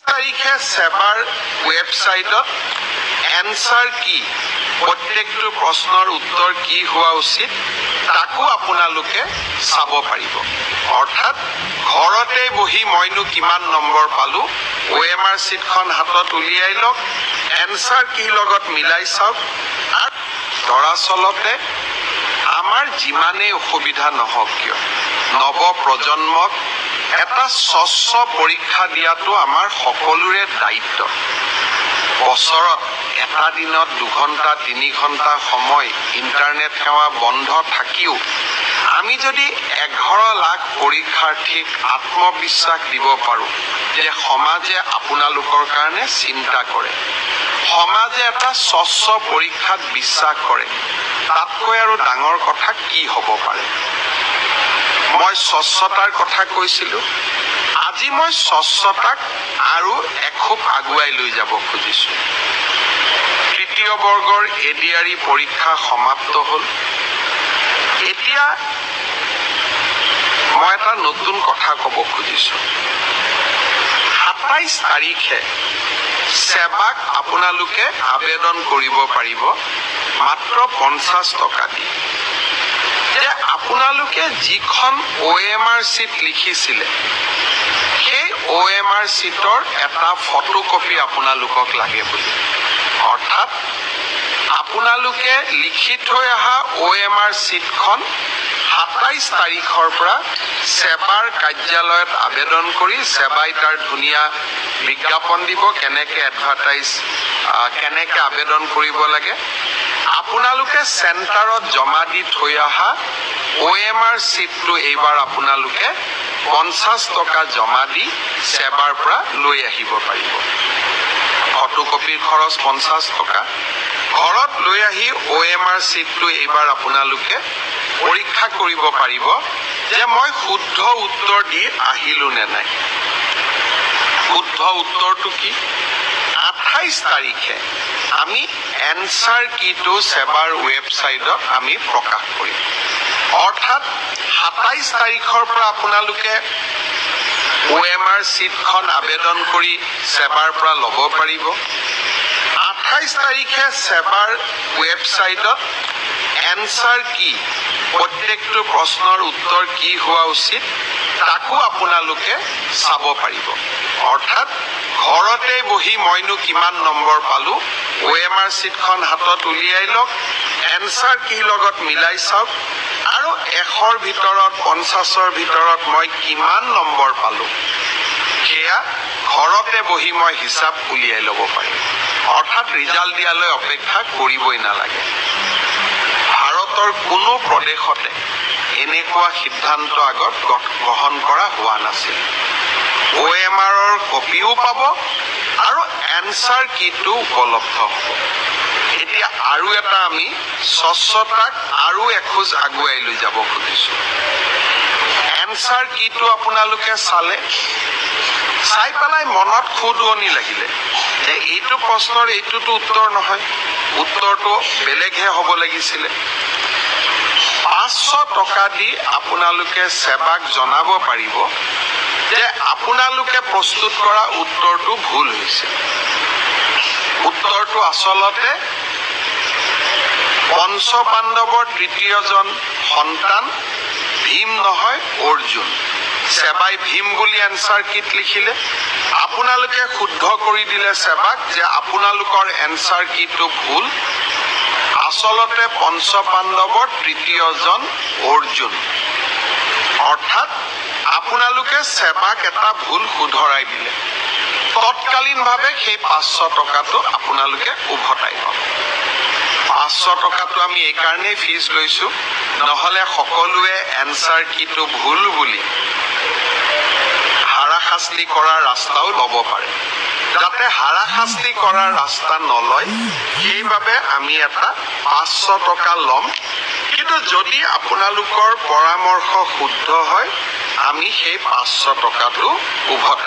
তাৰিখে সেবাৰ ৱেবছাইটত এনসাৰ কি প্ৰত্যেকটো প্ৰশ্নৰ উত্তৰ কি হোৱা উচিত তাকো আপোনালোকে চাব পাৰিব অৰ্থাৎ ঘৰতে বহি মইনো কিমান নম্বৰ পালো OMR চিটখন হাতত উলিয়াই লওক এনসাৰ কি লগত মিলাই চাওক আৰু দৰাচলতে আমাৰ যিমানেই অসুবিধা নহওক কিয় নৱ প্ৰজন্মক এটা স্বচ্ছ পৰীক্ষা দিয়াটো আমাৰ সকলোৰে দায়িত্ব বছৰত এটা দিনত 2 ঘণ্টা 3 ঘণ্টা সময় ইন্টাৰনেট সেৱা বন্ধ থাকিও আমি যদি 11 লাখ পৰীক্ষাৰ্থীক আত্মবিশ্বাস দিব পাৰো যে সমাজে আপোনালোকৰ কাৰণে চিন্তা কৰে সমাজে এটা স্বচ্ছ পৰীক্ষাত বিশ্বাস কৰে তাতকৈ আৰু ডাঙৰ কথা কি হ'ব পাৰে মই স্বচ্ছতাৰ কথা কৈছিলো আজি মই স্বচ্ছতাক আৰু এখোপ আগুৱাই লৈ যাব খুজিছো তৃতীয় বৰ্গৰ এডিআৰই পৰীক্ষা সমাপ্ত হ'ল এতিয়া মই এটা নতুন কথা ক'ব খুজিছো 27 তাৰিখে সেবাক আপোনালোকে আবেদন কৰিব পাৰিব মাত্ৰ 50 টকা দি যে আপোনালোকে যিখন OMR চিট লিখিছিলে সেই OMR চিটৰ এটা ফটোকপি আপোনালোকক লাগে বুলি অৰ্থাৎ আপোনালোকে লিখি থৈ অহা OMR চিটখন 27 তাৰিখৰ পৰা সেবাৰ কাৰ্যালয়ত আবেদন কৰি সেবাই তাৰ ধুনীয়া বিজ্ঞাপন দিব কেনেকে এডভাৰটাইজ কেনেকে আবেদন কৰিব লাগে আপোনালোকে সেন্টাৰত জমা দি থৈ অহা OMR চিটটো এইবাৰ আপোনালোকে 50 টকা জমা দি সেবাৰ পৰা লৈ আহিব পাৰিব ফটোকপিৰ খৰচ 50 টকা ঘৰত লৈ আহি OMR চিটটো এইবাৰ আপোনালোকে পৰীক্ষা কৰিব পাৰিব যে মই শুদ্ধ উত্তৰ দি আহিলো নে নাই শুদ্ধ উত্তৰটো কি 28 তাৰিখে আমি এনসাৰ কিটো সেবাৰ ৱেবছাইটত আমি প্ৰকাশ কৰিম অৰ্থাৎ 27 তাৰিখৰ পৰা আপোনালোকে OMR চিটখন আবেদন কৰি সেবাৰ পৰা ল'ব পাৰিব 28 তাৰিখে সেবাৰ ৱেবছাইটত এনসাৰ কি প্ৰত্যেকটো প্ৰশ্নৰ উত্তৰ কি হোৱা উচিত তাকো আপোনালোকে চাব পাৰিব অৰ্থাৎ ঘৰতে বহি মইনো কিমান নম্বৰ পালো OMR চিটখন হাতত উলিয়াই লওক এনসাৰ কি লগত মিলাই চাওক আৰু 100ৰ ভিতৰত 50ৰ ভিতৰত মই কিমান নম্বৰ পালো সেয়া ঘৰতে বহি মই হিচাপ উলিয়াই ল'ব পাৰিম অৰ্থাৎ ৰিজাল্ট দিয়ালৈ অপেক্ষা কৰিবই নালাগে ভাৰতৰ কোনো প্ৰদেশতে এনেকুৱা সিদ্ধান্ত আগত গ্ৰহণ কৰা হোৱা নাছিল OMRৰ কপিও পাব আৰু এনসাৰ কিটো উপলব্ধ হ'ব এতিয়া আৰু এটা আমি স্বচ্ছতাক আৰু এখোজ আগুৱাই লৈ যাব খুজিছো এনসাৰ কিটো আপোনালোকে চালে চাই পেলাই মনত খুদুৱনি লাগিলে যে এইটো প্ৰশ্নৰ এইটোতো উত্তৰ নহয় উত্তৰটো বেলেগহে হ'ব লাগিছিলে 500 টকা দি আপোনালোকে সেবাক জনাব পাৰিব যে আপোনালোকে প্ৰস্তুত কৰা উত্তৰটো ভুল হৈছে উত্তৰটো আচলতে পঞ্চপাণ্ডৱৰ তৃতীয়জন সন্তান ভীম নহয় অৰ্জুন সেবাই ভীম বুলি এনসাৰ কিট লিখিলে আপোনালোকে শুদ্ধ কৰি দিলে সেবাক যে আপোনালোকৰ এনসাৰ কিটো ভুল আচলতে পঞ্চপাণ্ডৱৰ তৃতীয়জন অৰ্জুন অৰ্থাৎ আপোনালোকে সেবাক এটা ভুল শুধৰাই দিলে তৎকালীনভাৱে সেই 500 টকাটো আপোনালোকে উভতাই পাব 500 টকাটো আমি এই কাৰণে ফিজ লৈছো নহলে সকলোৱে এনসাৰ কিটো ভুল বুলি হাৰাশাস্তি কৰাৰ ৰাস্তাও ল'ব পাৰে যাতে হাৰাশাস্তি কৰাৰ ৰাস্তা নলয় সেইবাবে আমি এটা 500 টকা ল'ম কিন্তু যদি আপোনালোকৰ পৰামৰ্শ শুদ্ধ হয় আমি সেই 500 টকাটো উভতাই